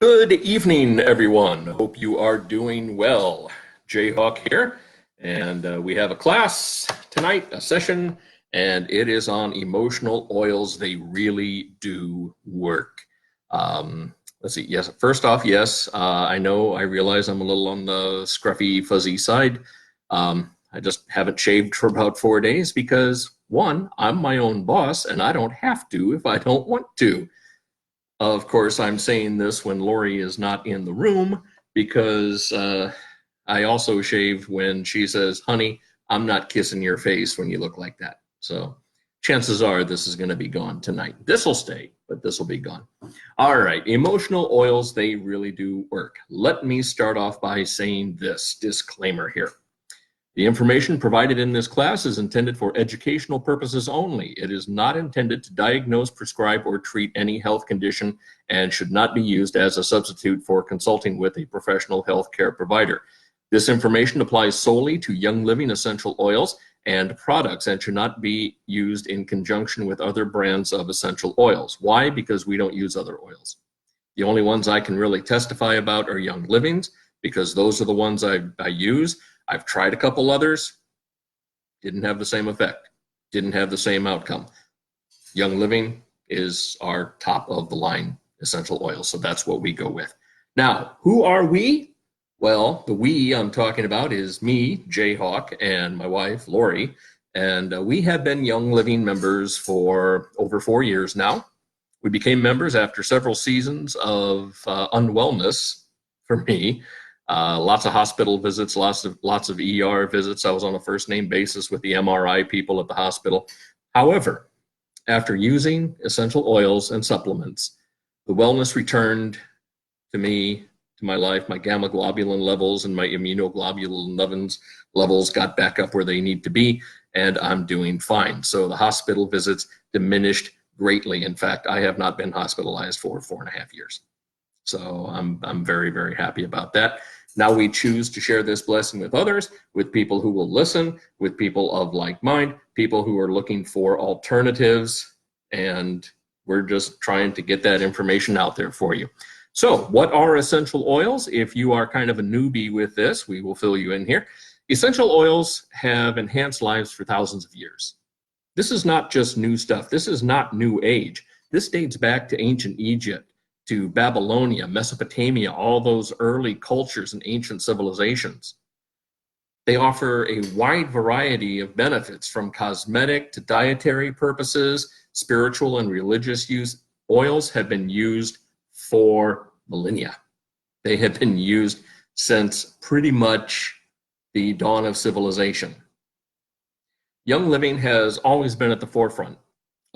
Good evening, everyone. Hope you are doing well. Jayhawk here, and we have a class tonight, a session, and it is on emotional oils. They really do work. Let's see. Yes, first off, yes, I realize I'm a little on the scruffy, fuzzy side. I just haven't shaved for about 4 days because, one, I'm my own boss, and I don't have to if I don't want to. Of course, I'm saying this when Lori is not in the room because I also shave when she says, honey, I'm not kissing your face when you look like that. So chances are this is going to be gone tonight. This will stay, but this will be gone. All right, emotional oils, they really do work. Let me start off by saying this disclaimer here. The information provided in this class is intended for educational purposes only. It is not intended to diagnose, prescribe, or treat any health condition and should not be used as a substitute for consulting with a professional healthcare provider. This information applies solely to Young Living essential oils and products and should not be used in conjunction with other brands of essential oils. Why? Because we don't use other oils. The only ones I can really testify about are Young Living's because those are the ones I use. I've tried a couple others, didn't have the same effect, didn't have the same outcome. Young Living is our top of the line essential oil, so that's what we go with. Now, who are we? Well, the we I'm talking about is me, Jayhawk, and my wife, Lori, and we have been Young Living members for over 4 years now. We became members after several seasons of unwellness for me. Lots of hospital visits, lots of ER visits. I was on a first name basis with the MRI people at the hospital. However, after using essential oils and supplements, the wellness returned to me, to my life. My gamma globulin levels and my immunoglobulin levels got back up where they need to be, and I'm doing fine. So the hospital visits diminished greatly. In fact, I have not been hospitalized for 4.5 years. So I'm very, very happy about that. Now we choose to share this blessing with others, with people who will listen, with people of like mind, people who are looking for alternatives, and we're just trying to get that information out there for you. So what are essential oils? If you are kind of a newbie with this, we will fill you in here. Essential oils have enhanced lives for thousands of years. This is not just new stuff. This is not new age. This dates back to ancient Egypt, to Babylonia, Mesopotamia, all those early cultures and ancient civilizations. They offer a wide variety of benefits from cosmetic to dietary purposes, spiritual and religious use. Oils have been used for millennia. They have been used since pretty much the dawn of civilization. Young Living has always been at the forefront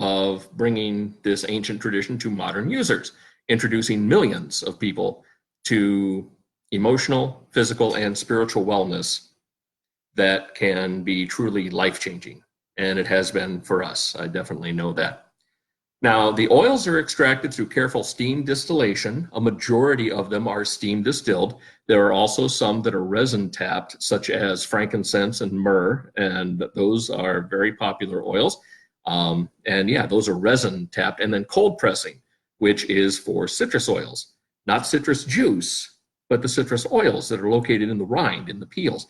of bringing this ancient tradition to modern users, introducing millions of people to emotional, physical, and spiritual wellness that can be truly life-changing. And it has been for us. I definitely know that. Now, the oils are extracted through careful steam distillation. A majority of them are steam distilled. There are also some that are resin tapped, such as frankincense and myrrh, and those are very popular oils. And yeah, those are resin tapped. And then cold pressing, which is for citrus oils, not citrus juice, but the citrus oils that are located in the rind, in the peels.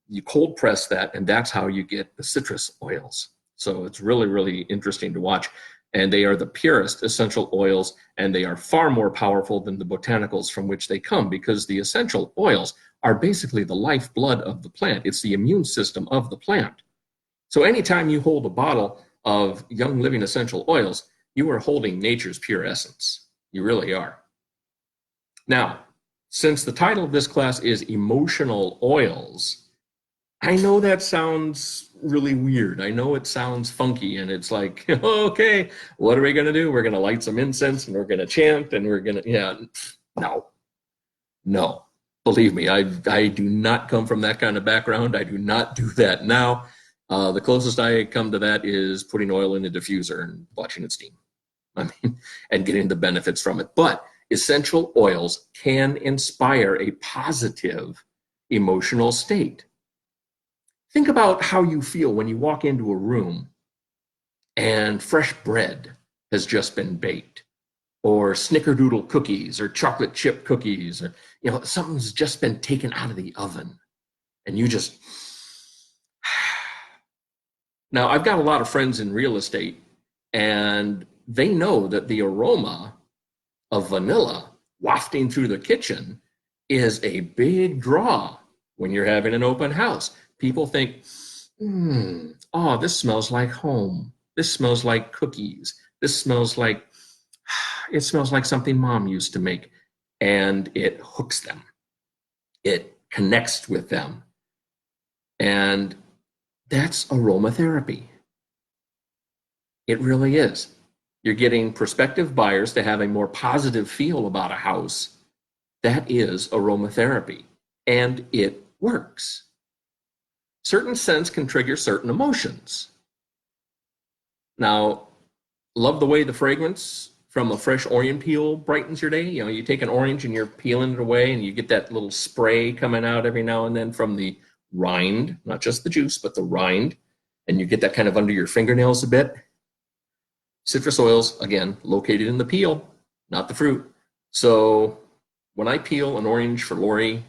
You cold press that, and that's how you get the citrus oils. So it's really, really interesting to watch. And they are the purest essential oils, and they are far more powerful than the botanicals from which they come, because the essential oils are basically the lifeblood of the plant. It's the immune system of the plant. So anytime you hold a bottle of Young Living essential oils, you are holding nature's pure essence. You really are. Now, since the title of this class is Emotional Oils, I know that sounds really weird. I know it sounds funky, and it's like, okay, what are we going to do? We're going to light some incense, and we're going to chant, and we're going to, yeah, no. Believe me, I do not come from that kind of background. I do not do that now. The closest I come to that is putting oil in a diffuser and watching it steam. And getting the benefits from it. But essential oils can inspire a positive emotional state. Think about how you feel when you walk into a room and fresh bread has just been baked. or snickerdoodle cookies or chocolate chip cookies, or something's just been taken out of the oven and you just now I've got a lot of friends in real estate, and they know that the aroma of vanilla wafting through the kitchen is a big draw when you're having an open house. People think, oh, this smells like home. This smells like cookies. This smells like, it smells like something mom used to make. And it hooks them. It connects with them. And that's aromatherapy. It really is. You're getting prospective buyers to have a more positive feel about a house. That is aromatherapy. And it works. Certain scents can trigger certain emotions. Now, love the way the fragrance from a fresh orange peel brightens your day. You take an orange and you're peeling it away and you get that little spray coming out every now and then from the rind, not just the juice, but the rind, and you get that kind of under your fingernails a bit. Citrus oils, again, located in the peel, not the fruit. So when I peel an orange for Lori,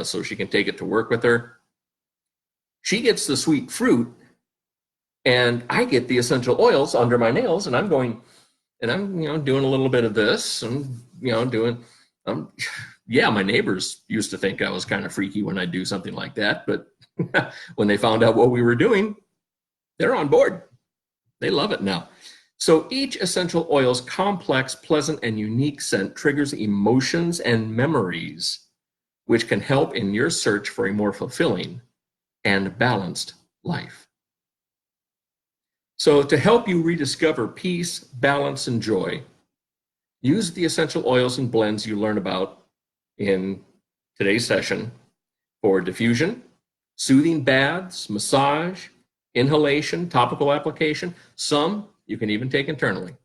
so she can take it to work with her, she gets the sweet fruit, and I get the essential oils under my nails, and I'm going, and I'm doing a little bit of this, and doing. Yeah, my neighbors used to think I was kind of freaky when I do something like that, but when they found out what we were doing, they're on board. They love it now. So each essential oil's complex, pleasant, and unique scent triggers emotions and memories, which can help in your search for a more fulfilling and balanced life. So to help you rediscover peace, balance, and joy, use the essential oils and blends you learn about in today's session for diffusion, soothing baths, massage, inhalation, topical application. Some you can even take internally.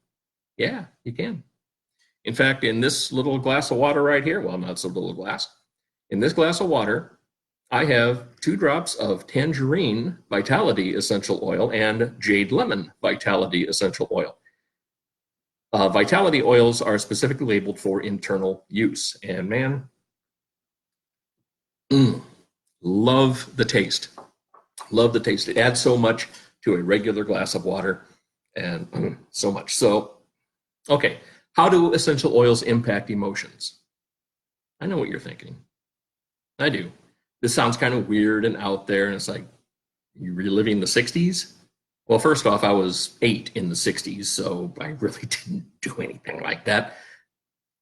Yeah, you can. In fact, in this little glass of water right here, well, not so little glass, in this glass of water, I have 2 drops of tangerine vitality essential oil and jade lemon vitality essential oil. Vitality oils are specifically labeled for internal use. And man, love the taste. Love the taste. It adds so much to a regular glass of water, and so much. So, okay, how do essential oils impact emotions? I know what you're thinking. I do. This sounds kind of weird and out there, and it's like, you reliving the 60s? Well, first off, I was 8 in the 60s, so I really didn't do anything like that.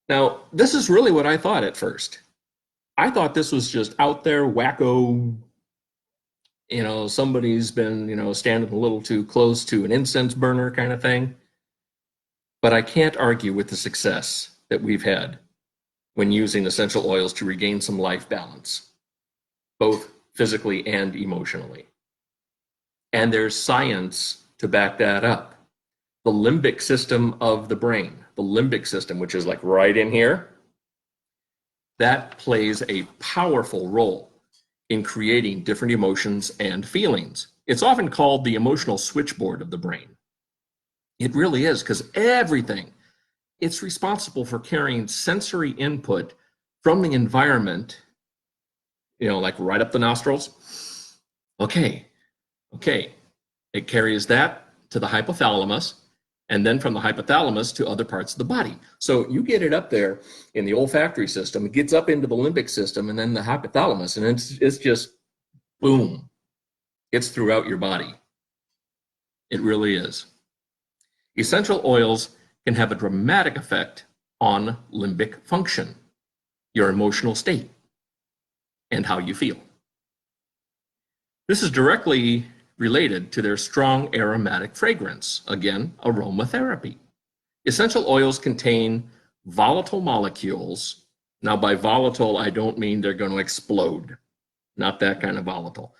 Now, this is really what I thought at first. I thought this was just out there, wacko, somebody's been, standing a little too close to an incense burner kind of thing. But I can't argue with the success that we've had when using essential oils to regain some life balance, both physically and emotionally. And there's science to back that up. The limbic system of the brain, the limbic system, which is like right in here, that plays a powerful role in creating different emotions and feelings. It's often called the emotional switchboard of the brain. It really is, because everything, it's responsible for carrying sensory input from the environment, like right up the nostrils. Okay. It carries that to the hypothalamus, and then from the hypothalamus to other parts of the body. So you get it up there in the olfactory system, it gets up into the limbic system, and then the hypothalamus, and it's just boom. It's throughout your body. It really is. Essential oils can have a dramatic effect on limbic function, your emotional state, and how you feel. This is directly related to their strong aromatic fragrance, again, aromatherapy. Essential oils contain volatile molecules. Now, by volatile, I don't mean they're going to explode. Not that kind of volatile.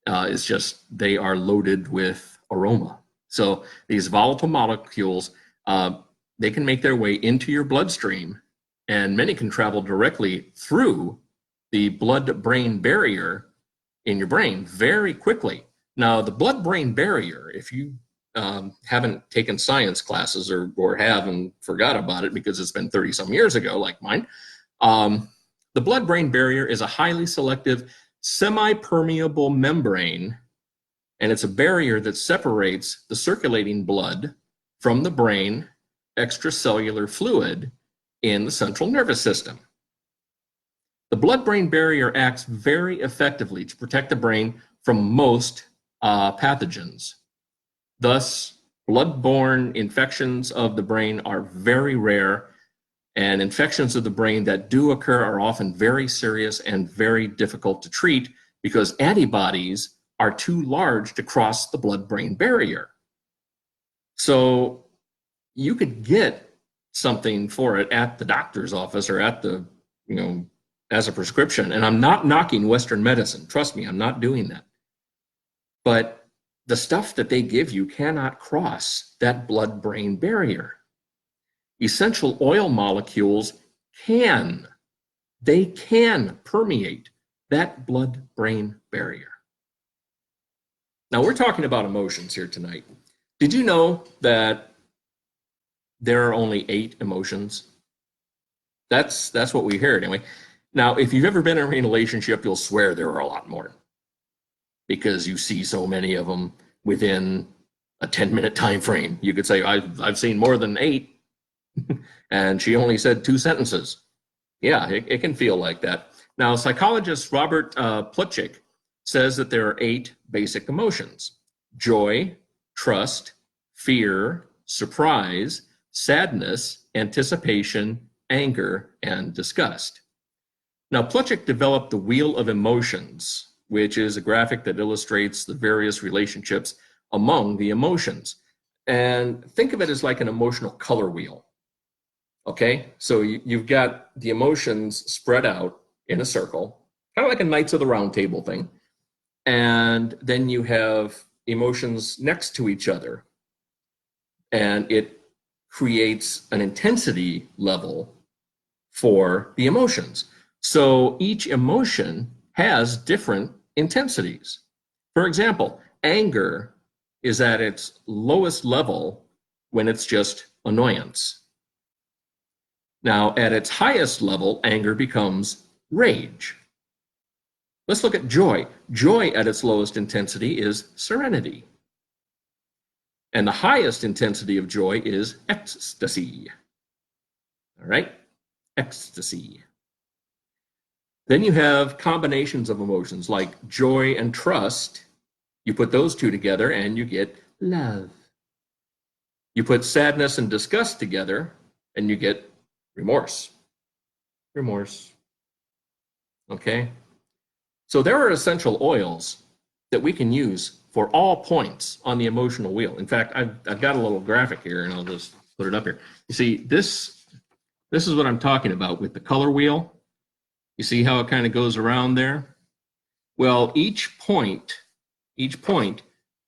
It's just they are loaded with aroma. So these volatile molecules, they can make their way into your bloodstream, and many can travel directly through the blood-brain barrier in your brain very quickly. Now, the blood-brain barrier, if you haven't taken science classes or have and forgot about it because it's been 30 some years ago, like mine. The blood-brain barrier is a highly selective semi-permeable membrane, and it's a barrier that separates the circulating blood from the brain extracellular fluid in the central nervous system. The blood-brain barrier acts very effectively to protect the brain from most pathogens. Thus, blood-borne infections of the brain are very rare, and infections of the brain that do occur are often very serious and very difficult to treat because antibodies are too large to cross the blood-brain barrier. So you could get something for it at the doctor's office or at the, as a prescription. And I'm not knocking Western medicine. Trust me, I'm not doing that. But the stuff that they give you cannot cross that blood-brain barrier. Essential oil molecules can permeate that blood-brain barrier. Now, we're talking about emotions here tonight. Did you know that there are only 8 emotions? That's what we hear anyway. Now, if you've ever been in a relationship, you'll swear there are a lot more because you see so many of them within a 10-minute time frame. You could say, I've seen more than 8, and she only said 2 sentences. Yeah, it can feel like that. Now, psychologist Robert Plutchik says that there are 8 basic emotions: joy, trust, fear, surprise, sadness, anticipation, anger, and disgust. Now, Plutchik developed the Wheel of Emotions, which is a graphic that illustrates the various relationships among the emotions. And think of it as like an emotional color wheel. Okay, so you've got the emotions spread out in a circle, kind of like a Knights of the Round Table thing. And then you have emotions next to each other. And it creates an intensity level for the emotions. So each emotion has different intensities. For example, anger is at its lowest level when it's just annoyance. Now, at its highest level, anger becomes rage. Let's look at joy. Joy at its lowest intensity is serenity. And the highest intensity of joy is ecstasy. All right? Ecstasy. Then you have combinations of emotions like joy and trust. You put those two together and you get love. You put sadness and disgust together and you get remorse. Remorse. Okay? So there are essential oils that we can use for all points on the emotional wheel. In fact, I've got a little graphic here, and I'll just put it up here. You see, this is what I'm talking about with the color wheel. You see how it kind of goes around there? Well, each point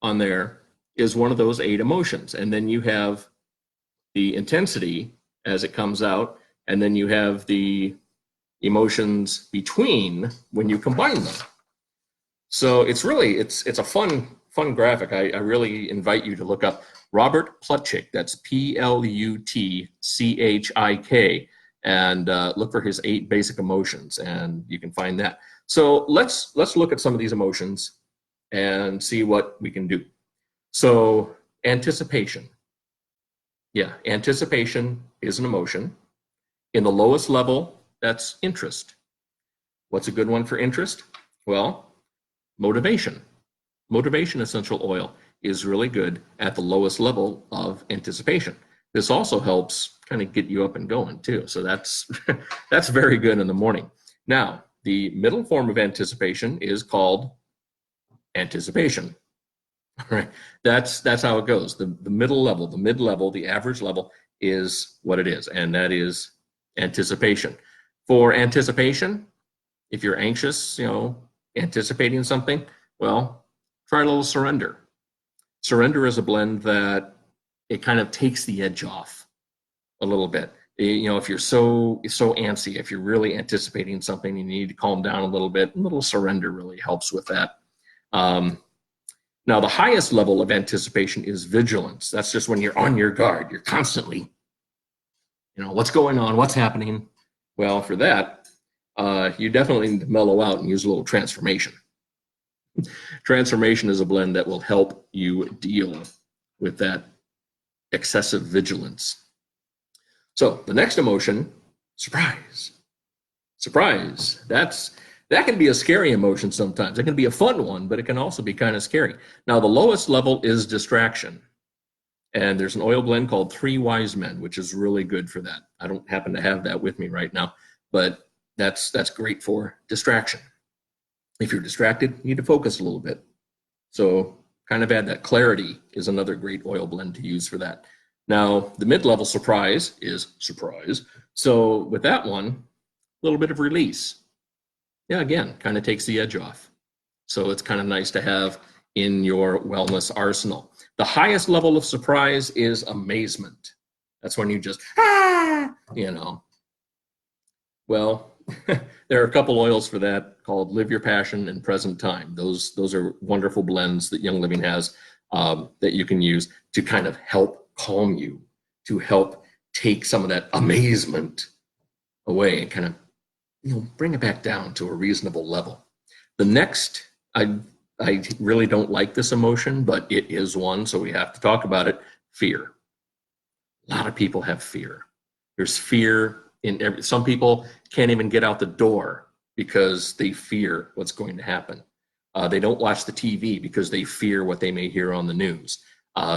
on there is one of those 8 emotions. And then you have the intensity as it comes out, and then you have the emotions between when you combine them. So it's a fun graphic. I really invite you to look up Robert Plutchik. That's Plutchik, and look for his 8 basic emotions, and you can find that. So let's look at some of these emotions and see what we can do. So anticipation. Yeah, anticipation is an emotion. In the lowest level, that's interest. What's a good one for interest? Well, motivation. Motivation essential oil is really good at the lowest level of anticipation. This also helps kind of get you up and going too. So that's that's very good in the morning. Now, the middle form of anticipation is called anticipation. All right, that's how it goes. The middle level, the mid-level, the average level is what it is, and that is anticipation. For anticipation, if you're anxious, anticipating something, well, try a little surrender. Surrender is a blend that it kind of takes the edge off a little bit. If you're so antsy, if you're really anticipating something, you need to calm down a little bit. A little surrender really helps with that. Now, the highest level of anticipation is vigilance. That's just when you're on your guard. You're constantly, what's going on? What's happening? Well, for that, you definitely need to mellow out and use a little transformation. Transformation is a blend that will help you deal with that excessive vigilance. So the next emotion, surprise. Surprise. That can be a scary emotion sometimes. It can be a fun one, but it can also be kind of scary. Now, the lowest level is distraction. And there's an oil blend called 3 Wise Men, which is really good for that. I don't happen to have that with me right now, but that's great for distraction. If you're distracted, you need to focus a little bit. So kind of add that. Clarity is another great oil blend to use for that. Now, the mid-level surprise is surprise. So with that one, a little bit of release. Yeah, again, kind of takes the edge off. So it's kind of nice to have in your wellness arsenal. The highest level of surprise is amazement. That's when you just, Well, there are a couple oils for that called Live Your Passion and Present Time. Those are wonderful blends that Young Living has that you can use to kind of help calm you, to help take some of that amazement away and kind of bring it back down to a reasonable level. The next, I really don't like this emotion, but it is one, so we have to talk about it. Fear. A lot of people have fear. There's fear in some people can't even get out the door because they fear what's going to happen. They don't watch the TV because they fear what they may hear on the news.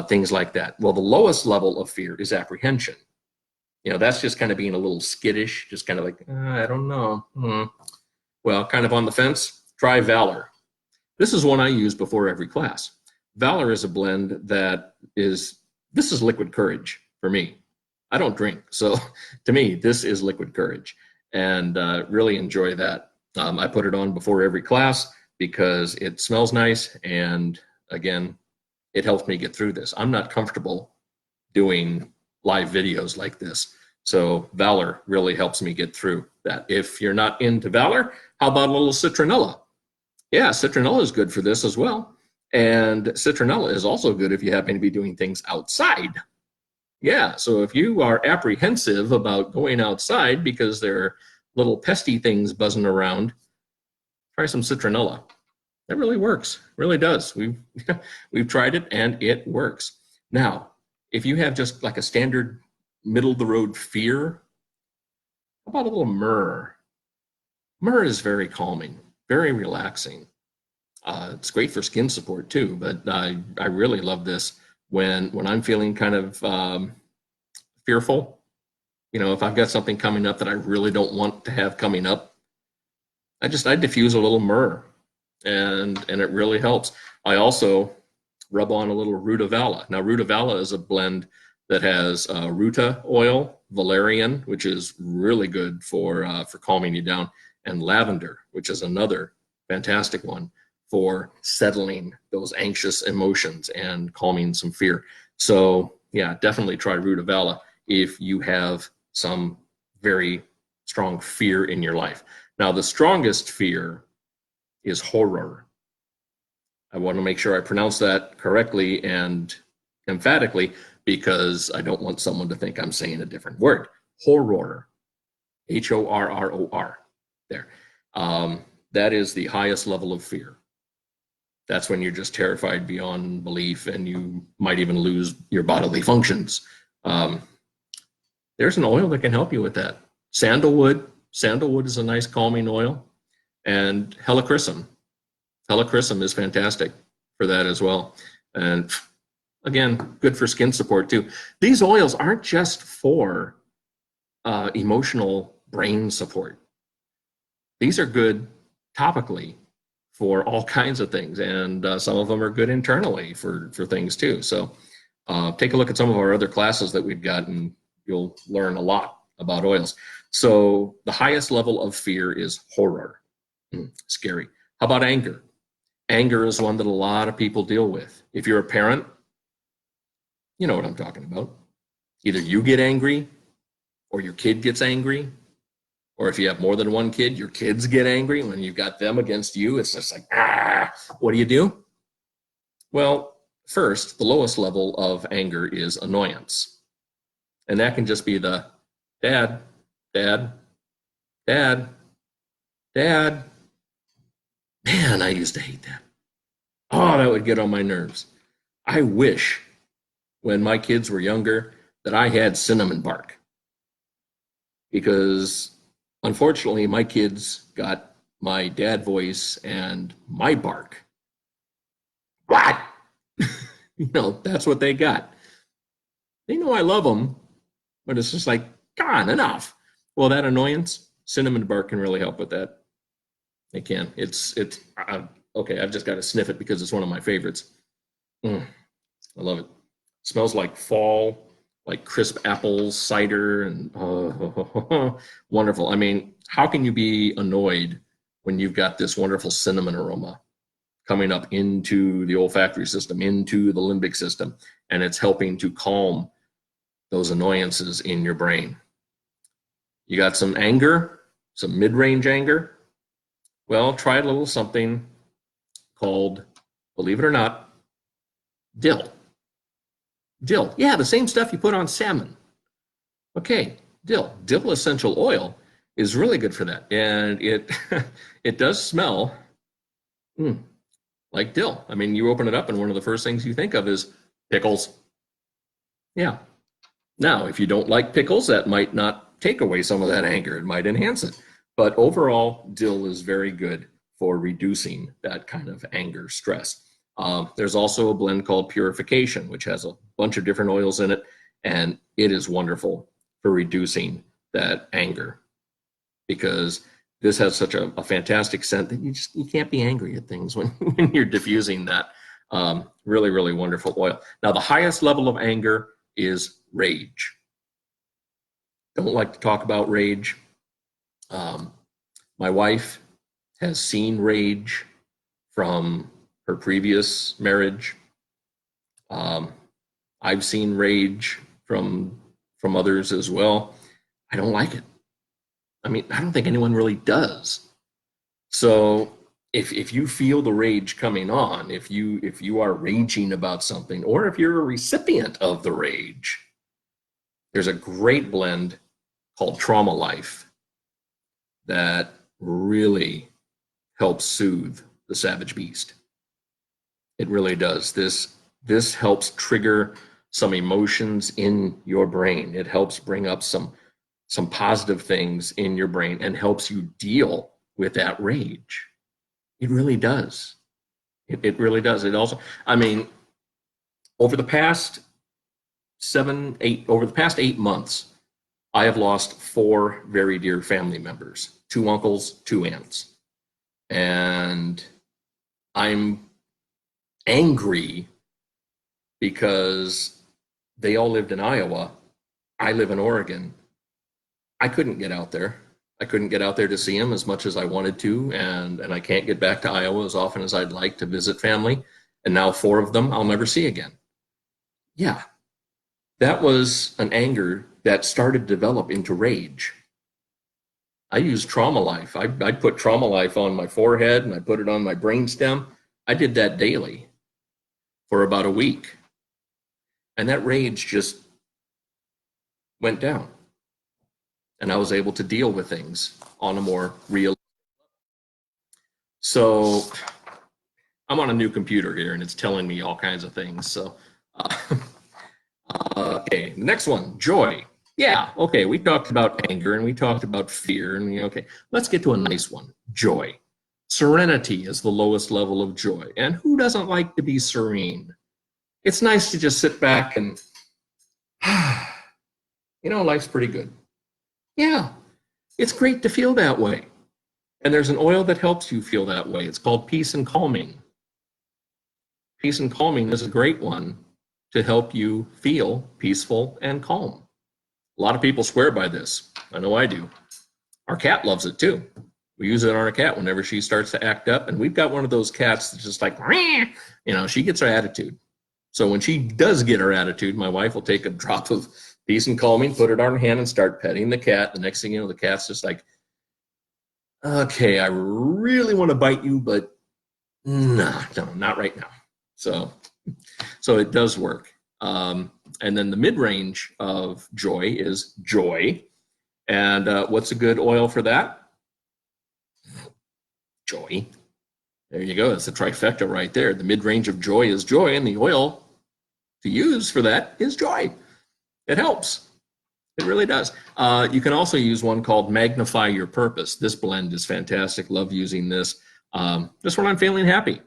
Things like that. Well, the lowest level of fear is apprehension. That's just kind of being a little skittish, just kind of like, I don't know. Well, kind of on the fence, try Valor. This is one I use before every class. Valor is a blend this is liquid courage for me. I don't drink, so to me, this is liquid courage, and really enjoy that. I put it on before every class because it smells nice, and again, it helps me get through this. I'm not comfortable doing live videos like this, so Valor really helps me get through that. If you're not into Valor, how about a little Citronella? Yeah, Citronella is good for this as well, and Citronella is also good if you happen to be doing things outside. Yeah, so if you are apprehensive about going outside because there are little pesky things buzzing around, try some Citronella. That really works, really does. We've tried it and it works. Now, if you have just like a standard middle of the road fear, how about a little myrrh? Myrrh is very calming, very relaxing. It's great for skin support too, but I really love this when I'm feeling kind of fearful. If I've got something coming up that I really don't want to have coming up, I diffuse a little myrrh, and it really helps. I also rub on a little rutavala. Now, rutavala is a blend that has ruta oil, valerian, which is really good for calming you down, and lavender, which is another fantastic one for settling those anxious emotions and calming some fear. So yeah, definitely try rutavala if you have some very strong fear in your life. Now, the strongest fear is horror. I want to make sure I pronounce that correctly and emphatically because I don't want someone to think I'm saying a different word. Horror, Horror. There. That is the highest level of fear. That's when you're just terrified beyond belief and you might even lose your bodily functions. There's an oil that can help you with that. Sandalwood. Sandalwood is a nice calming oil. And helichrysum. Helichrysum is fantastic for that as well. And again, good for skin support too. These oils aren't just for emotional brain support. These are good topically for all kinds of things, and some of them are good internally for things too. So take a look at some of our other classes that we've got, and you'll learn a lot about oils. So the highest level of fear is horror. Scary. How about anger? Anger is one that a lot of people deal with. If you're a parent, you know what I'm talking about. Either you get angry or your kid gets angry. Or if you have more than one kid, your kids get angry. When you've got them against you, it's just like, what do? Well, first, the lowest level of anger is annoyance. And that can just be the dad, dad, dad, dad. Man, I used to hate that. Oh, that would get on my nerves. I wish when my kids were younger that I had cinnamon bark because unfortunately my kids got my dad voice and my bark. What? That's what they got. They know I love them, but it's just like, come on, enough. Well, that annoyance, cinnamon bark can really help with that. It can. Okay. I've just got to sniff it because it's one of my favorites. I love it. Smells like fall, like crisp apples, cider, and wonderful. I mean, how can you be annoyed when you've got this wonderful cinnamon aroma coming up into the olfactory system, into the limbic system, and it's helping to calm those annoyances in your brain? You got some anger, some mid-range anger. Well, try a little something called, believe it or not, dill. Dill, yeah, the same stuff you put on salmon. Okay, dill. Dill essential oil is really good for that, and it it does smell like dill. I mean, you open it up, and one of the first things you think of is pickles. Yeah. Now, if you don't like pickles, that might not take away some of that anger. It might enhance it. But overall, dill is very good for reducing that kind of anger stress. There's also a blend called Purification, which has a bunch of different oils in it, and it is wonderful for reducing that anger because this has such a fantastic scent that you can't be angry at things when you're diffusing that. Really, really wonderful oil. Now, the highest level of anger is rage. Don't like to talk about rage. My wife has seen rage from her previous marriage. I've seen rage from others as well. I don't like it. I mean, I don't think anyone really does. So if you feel the rage coming on, if you are raging about something, or if you're a recipient of the rage, there's a great blend called Trauma Life that really helps soothe the savage beast. It really does. This helps trigger some emotions in your brain. It helps bring up some positive things in your brain and helps you deal with that rage. It really does. It really does. It also, I mean, over the past 8 months, I have lost 4 very dear family members, 2 uncles, 2 aunts. And I'm angry because they all lived in Iowa. I live in Oregon. I couldn't get out there. I couldn't get out there to see them as much as I wanted to, and I can't get back to Iowa as often as I'd like to visit family. And now 4 of them I'll never see again. Yeah, that was an anger that started to develop into rage. I used Trauma Life. I put Trauma Life on my forehead and I put it on my brainstem. I did that daily for about a week. And that rage just went down. And I was able to deal with things on a more real. So I'm on a new computer here and it's telling me all kinds of things. So, okay, next one, joy. Yeah, okay, we talked about anger and we talked about fear. And okay, let's get to a nice one, joy. Serenity is the lowest level of joy. And who doesn't like to be serene? It's nice to just sit back and, life's pretty good. Yeah, it's great to feel that way. And there's an oil that helps you feel that way. It's called Peace and Calming. Peace and Calming is a great one to help you feel peaceful and calm. A lot of people swear by this. I know I do. Our cat loves it too. We use it on our cat whenever she starts to act up. And we've got one of those cats that's just like, she gets her attitude. So when she does get her attitude, my wife will take a drop of Peace and Calming, put it on her hand and start petting the cat. The next thing you know, the cat's just like, okay, I really want to bite you, but no, not right now. So, so it does work. And then the mid-range of joy is joy. And what's a good oil for that? Joy. There you go. It's a trifecta right there. The mid-range of joy is joy, and the oil to use for that is joy. It helps. It really does. You can also use one called Magnify Your Purpose. This blend is fantastic. Love using this. Just when I'm feeling happy.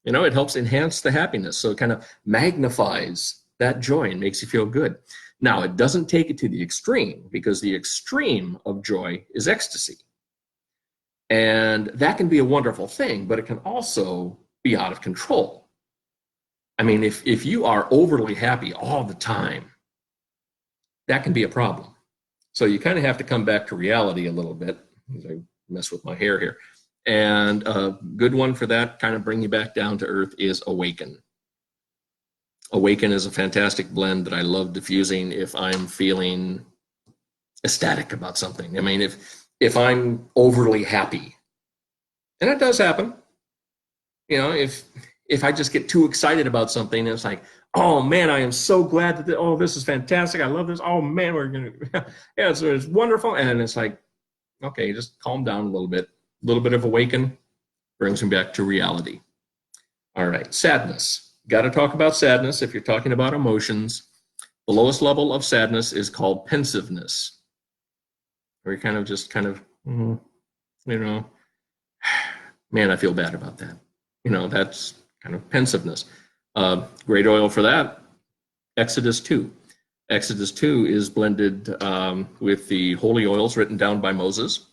You know, it helps enhance the happiness. So it kind of magnifies that joy and makes you feel good. Now, it doesn't take it to the extreme, because the extreme of joy is ecstasy. And that can be a wonderful thing, but it can also be out of control. I mean, if you are overly happy all the time, that can be a problem. So you kind of have to come back to reality a little bit. I mess with my hair here. And a good one for that, kind of bring you back down to earth, is Awaken. Awaken is a fantastic blend that I love diffusing if I'm feeling ecstatic about something. I mean, if I'm overly happy, and it does happen, you know, if I just get too excited about something, it's like, oh man, I am so glad that, oh, this is fantastic. I love this. Oh man, we're going to, yeah, so it's wonderful. And it's like, okay, just calm down a little bit. A little bit of Awaken brings me back to reality. All right, sadness. Got to talk about sadness if you're talking about emotions. The lowest level of sadness is called pensiveness. Where you kind of, you know, man, I feel bad about that. You know, that's kind of pensiveness. Great oil for that, Exodus 2. Exodus 2 is blended with the holy oils written down by Moses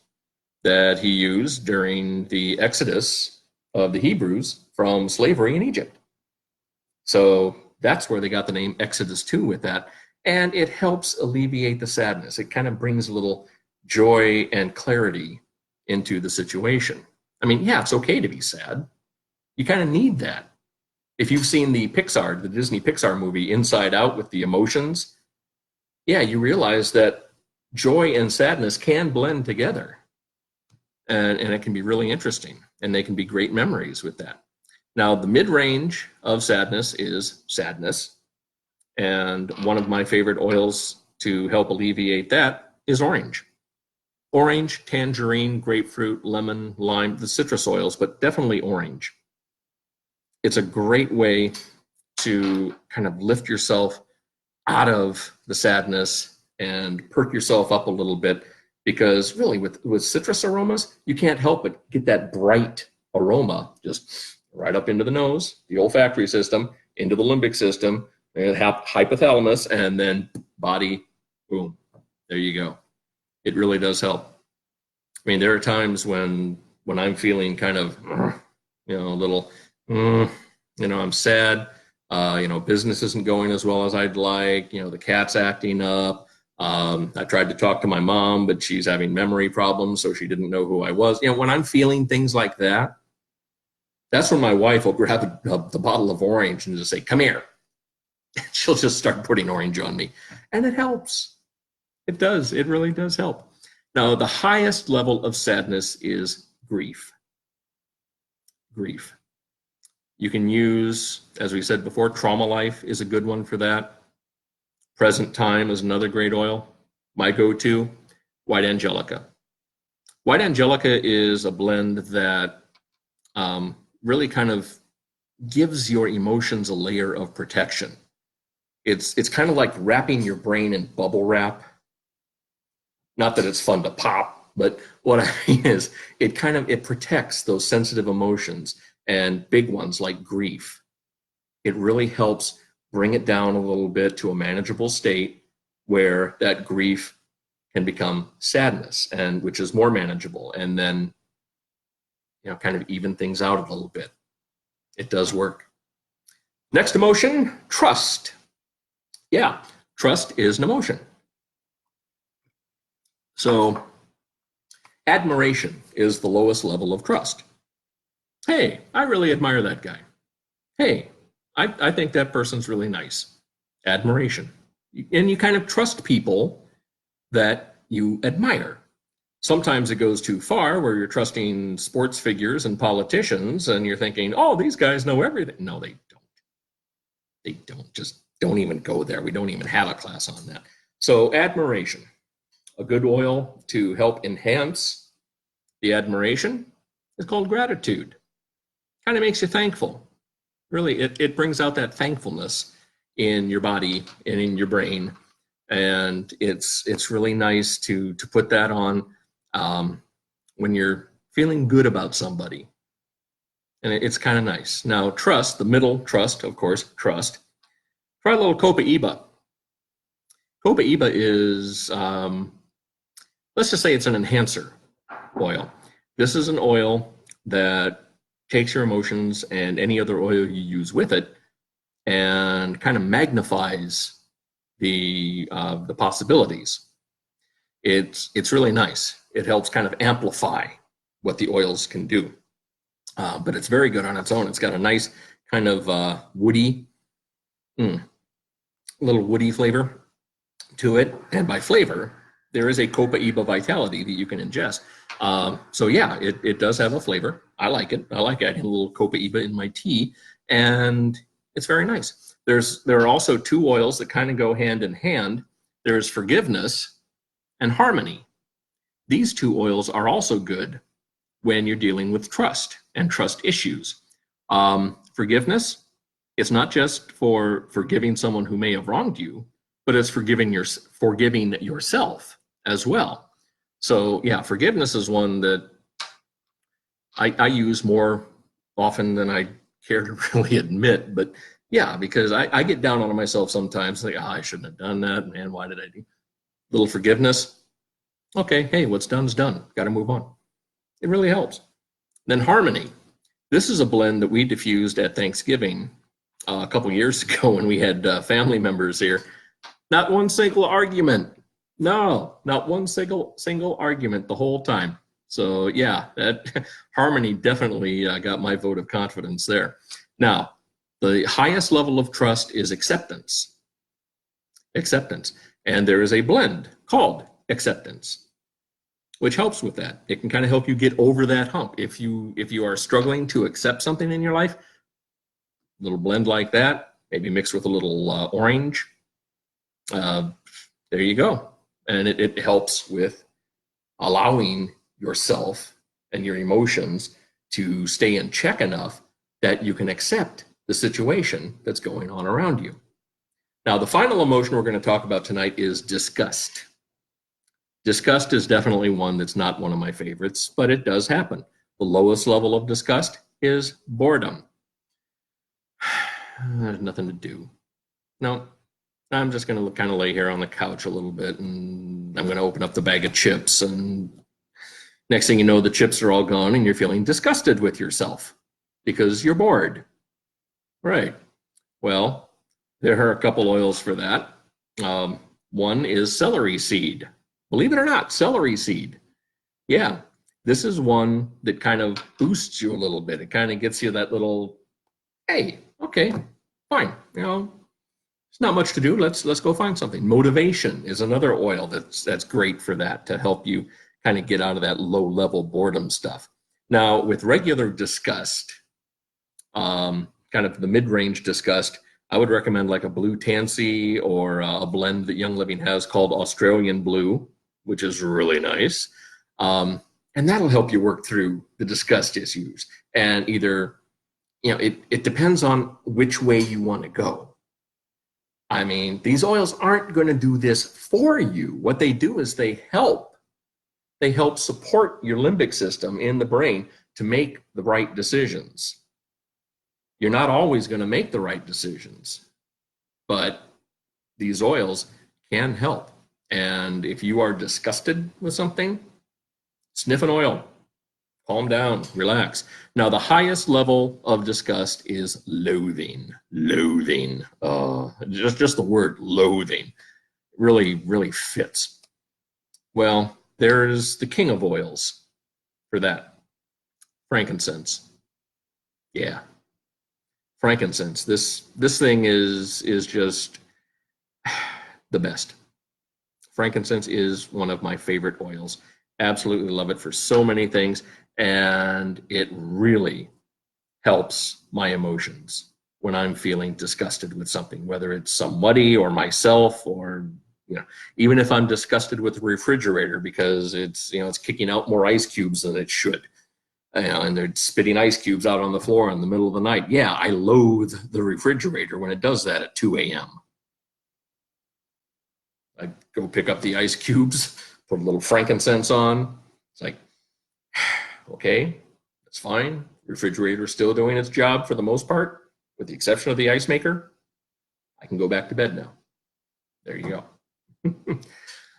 that he used during the exodus of the Hebrews from slavery in Egypt. So that's where they got the name Exodus 2 with that. And it helps alleviate the sadness. It kind of brings a little joy and clarity into the situation. I mean, yeah, it's okay to be sad. You kind of need that. If you've seen the Disney Pixar movie Inside Out with the emotions, yeah, you realize that joy and sadness can blend together. And it can be really interesting. And they can be great memories with that. Now, the mid-range of sadness is sadness. And one of my favorite oils to help alleviate that is orange. Orange, tangerine, grapefruit, lemon, lime, the citrus oils, but definitely orange. It's a great way to kind of lift yourself out of the sadness and perk yourself up a little bit, because really with citrus aromas, you can't help but get that bright aroma just right up into the nose, the olfactory system, into the limbic system, hypothalamus, and then body, boom, there you go. It really does help. I mean, there are times when I'm feeling kind of, you know, a little, you know, I'm sad, you know, business isn't going as well as I'd like, you know, the cat's acting up. I tried to talk to my mom, but she's having memory problems, so she didn't know who I was. You know, when I'm feeling things like that, that's when my wife will grab the bottle of orange and just say, come here. She'll just start putting orange on me. And it helps. It does. It really does help. Now, the highest level of sadness is grief. Grief. You can use, as we said before, Trauma Life is a good one for that. Present Time is another great oil. My go-to, White Angelica. White Angelica is a blend that really kind of gives your emotions a layer of protection. It's kind of like wrapping your brain in bubble wrap. Not that it's fun to pop, but what I mean is it protects those sensitive emotions and big ones like grief. It really helps bring it down a little bit to a manageable state where that grief can become sadness, and which is more manageable, and then, you know, kind of even things out a little bit. It does work. Next emotion, trust. Yeah, trust is an emotion. So admiration is the lowest level of trust. Hey, I really admire that guy. Hey, I think that person's really nice. Admiration. And you kind of trust people that you admire. Sometimes it goes too far where you're trusting sports figures and politicians and you're thinking, oh, these guys know everything. No, they don't. they don't even go there. We don't even have a class on that. So admiration, a good oil to help enhance the admiration is called gratitude. Kind of makes you thankful. Really, it brings out that thankfulness in your body and in your brain. And it's really nice to put that on when you're feeling good about somebody. And it's kind of nice. Now, trust, the middle, trust, of course, trust. Try a little copaiba. Copaiba is, let's just say it's an enhancer oil. This is an oil that takes your emotions and any other oil you use with it and kind of magnifies the possibilities. It's really nice. It helps kind of amplify what the oils can do. But it's very good on its own. It's got a nice kind of woody, little woody flavor to it. And by flavor, there is a copaiba vitality that you can ingest. So yeah, it does have a flavor. I like it. I like adding a little copaiba in my tea, and it's very nice. There are also two oils that kind of go hand in hand. There's forgiveness and harmony. These two oils are also good when you're dealing with trust and trust issues. Forgiveness, it's not just for forgiving someone who may have wronged you, but it's forgiving yourself as well. So yeah, forgiveness is one that I use more often than I care to really admit. But yeah, because I get down on myself sometimes, like, I shouldn't have done that, man, why did I do? Little forgiveness. Okay, hey, what's done is done. Got to move on. It really helps. Then harmony. This is a blend that we diffused at Thanksgiving a couple years ago when we had family members here. Not one single argument. No, not one single argument the whole time. So yeah, that harmony definitely got my vote of confidence there. Now, the highest level of trust is acceptance. Acceptance. And there is a blend called acceptance, which helps with that. It can kind of help you get over that hump. If you are struggling to accept something in your life, a little blend like that, maybe mixed with a little orange, there you go. And it helps with allowing yourself and your emotions to stay in check enough that you can accept the situation that's going on around you. Now, the final emotion we're going to talk about tonight is disgust. Disgust is definitely one that's not one of my favorites, but it does happen. The lowest level of disgust is boredom. There's nothing to do. No, I'm just going to kind of lay here on the couch a little bit, and I'm going to open up the bag of chips, and next thing you know, the chips are all gone and you're feeling disgusted with yourself because you're bored. Right. Well, there are a couple oils for that. One is celery seed. Believe it or not, celery seed. Yeah, this is one that kind of boosts you a little bit. It kind of gets you that little, hey, okay, fine. You know, it's not much to do. Let's go find something. Motivation is another oil that's great for that, to help you kind of get out of that low level boredom stuff. Now, with regular disgust, kind of the mid-range disgust, I would recommend like a blue tansy or a blend that Young Living has called Australian Blue, which is really nice. And that'll help you work through the disgust issues. And either, you know, it depends on which way you want to go. I mean, these oils aren't going to do this for you. What they do is they help. They help support your limbic system in the brain to make the right decisions. You're not always going to make the right decisions, but these oils can help. And if you are disgusted with something, sniff an oil, calm down, relax. Now, the highest level of disgust is loathing. Loathing. Just the word loathing really, really fits. Well, there's the king of oils for that, frankincense. Yeah. Frankincense. This thing is just the best. Frankincense is one of my favorite oils. Absolutely love it for so many things, and it really helps my emotions. when I'm feeling disgusted with something, whether it's somebody or myself, or even if I'm disgusted with the refrigerator because it's kicking out more ice cubes than it should, and they're spitting ice cubes out on the floor in the middle of the night. Yeah, I loathe the refrigerator when it does that at 2 a.m. I go pick up the ice cubes, put a little frankincense on. It's like, okay, that's fine. Refrigerator's still doing its job for the most part, with the exception of the ice maker. I can go back to bed now. There you go.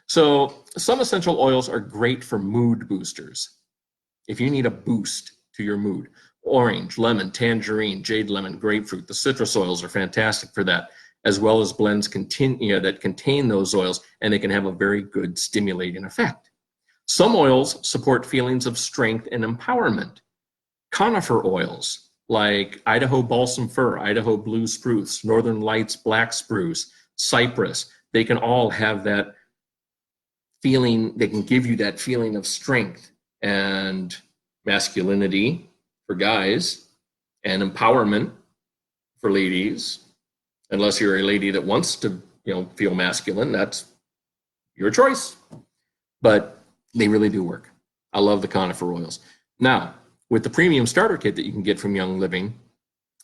So some essential oils are great for mood boosters. If you need a boost to your mood, orange, lemon, tangerine, jade lemon, grapefruit, the citrus oils are fantastic for that, as well as blends that contain those oils, and they can have a very good stimulating effect. Some oils support feelings of strength and empowerment. Conifer oils like Idaho balsam fir, Idaho blue spruce, Northern Lights black spruce, cypress, they can all have that feeling, they can give you that feeling of strength and masculinity for guys and empowerment for ladies. Unless you're a lady that wants to, feel masculine, that's your choice. But they really do work. I love the conifer oils. Now, with the premium starter kit that you can get from Young Living,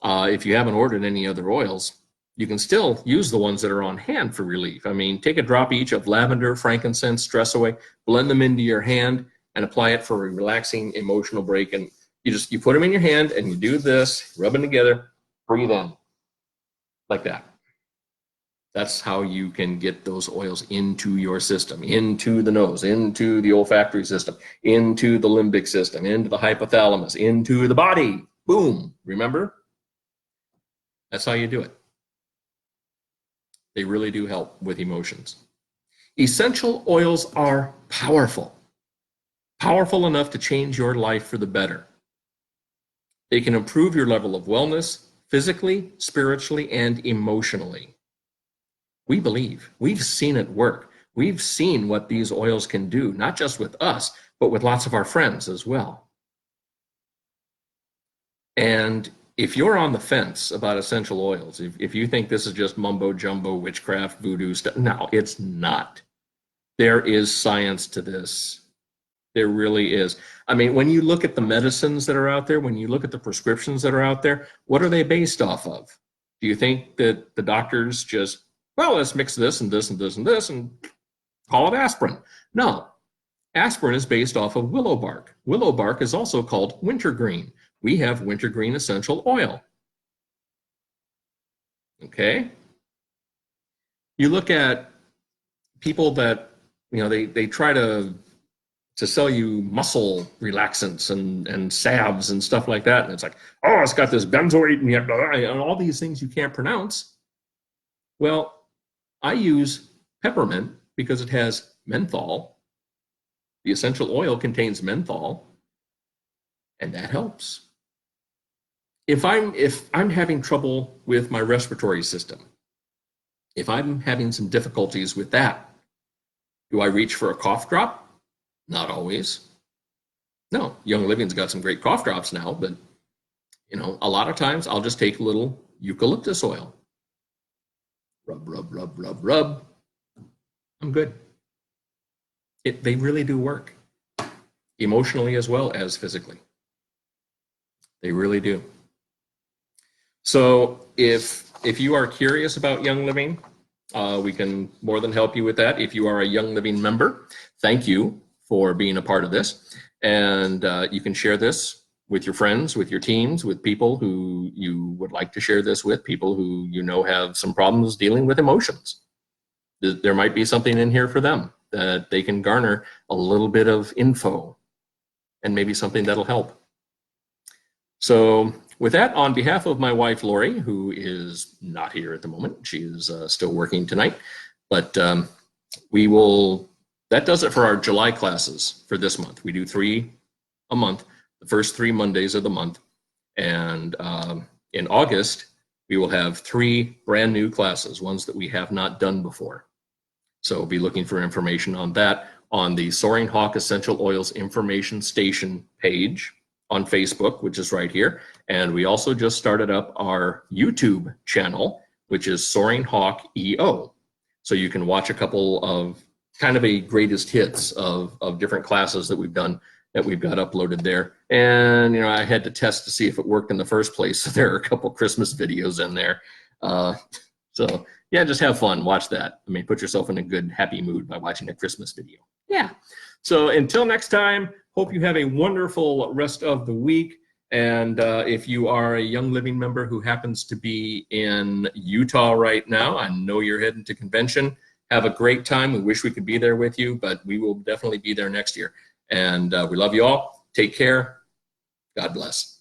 if you haven't ordered any other oils, you can still use the ones that are on hand for relief. I mean, take a drop each of lavender, frankincense, stress away, blend them into your hand, and apply it for a relaxing emotional break. And you put them in your hand and you do this, rub them together, breathe in, like that. That's how you can get those oils into your system, into the nose, into the olfactory system, into the limbic system, into the hypothalamus, into the body. Boom. Remember? That's how you do it. They really do help with emotions. Essential oils are powerful. Powerful enough to change your life for the better. They can improve your level of wellness, physically, spiritually, and emotionally. We believe. We've seen it work. We've seen what these oils can do, not just with us, but with lots of our friends as well. And if you're on the fence about essential oils, if you think this is just mumbo jumbo, witchcraft, voodoo stuff, no, it's not. There is science to this. There really is. I mean, when you look at the medicines that are out there, when you look at the prescriptions that are out there, what are they based off of? Do you think that the doctors just, well, let's mix this and this and this and this and call it aspirin? No. Aspirin is based off of willow bark. Willow bark is also called wintergreen. We have wintergreen essential oil. Okay? You look at people that, they try to sell you muscle relaxants and salves and stuff like that. And it's like, oh, it's got this benzoate and all these things you can't pronounce. Well, I use peppermint because it has menthol. The essential oil contains menthol, and that helps. If I'm having trouble with my respiratory system, if I'm having some difficulties with that, do I reach for a cough drop? Not always. No, Young Living's got some great cough drops now, but a lot of times I'll just take a little eucalyptus oil. Rub, rub, rub, rub, rub. I'm good. They really do work, emotionally as well as physically. They really do. So if you are curious about Young Living, we can more than help you with that. If you are a Young Living member, thank you for being a part of this. And you can share this with your friends, with your teams, with people who you would like to share this with, people who have some problems dealing with emotions. There might be something in here for them that they can garner a little bit of info and maybe something that'll help. So with that, on behalf of my wife, Lori, who is not here at the moment, she is still working tonight, but that does it for our July classes for this month. We do 3 a month, the first 3 Mondays of the month. And in August, we will have 3 brand new classes, ones that we have not done before. So be looking for information on that on the Soaring Hawk Essential Oils Information Station page on Facebook, which is right here. And we also just started up our YouTube channel, which is Soaring Hawk EO. So you can watch a couple of kind of a greatest hits of different classes that we've done that we've got uploaded there. And, you know, I had to test to see if it worked in the first place. So there are a couple Christmas videos in there. So yeah, just have fun. Watch that. I mean, put yourself in a good, happy mood by watching a Christmas video. Yeah. So until next time, hope you have a wonderful rest of the week. And if you are a Young Living member who happens to be in Utah right now, I know you're heading to convention. Have a great time. We wish we could be there with you, but we will definitely be there next year. And we love you all. Take care. God bless.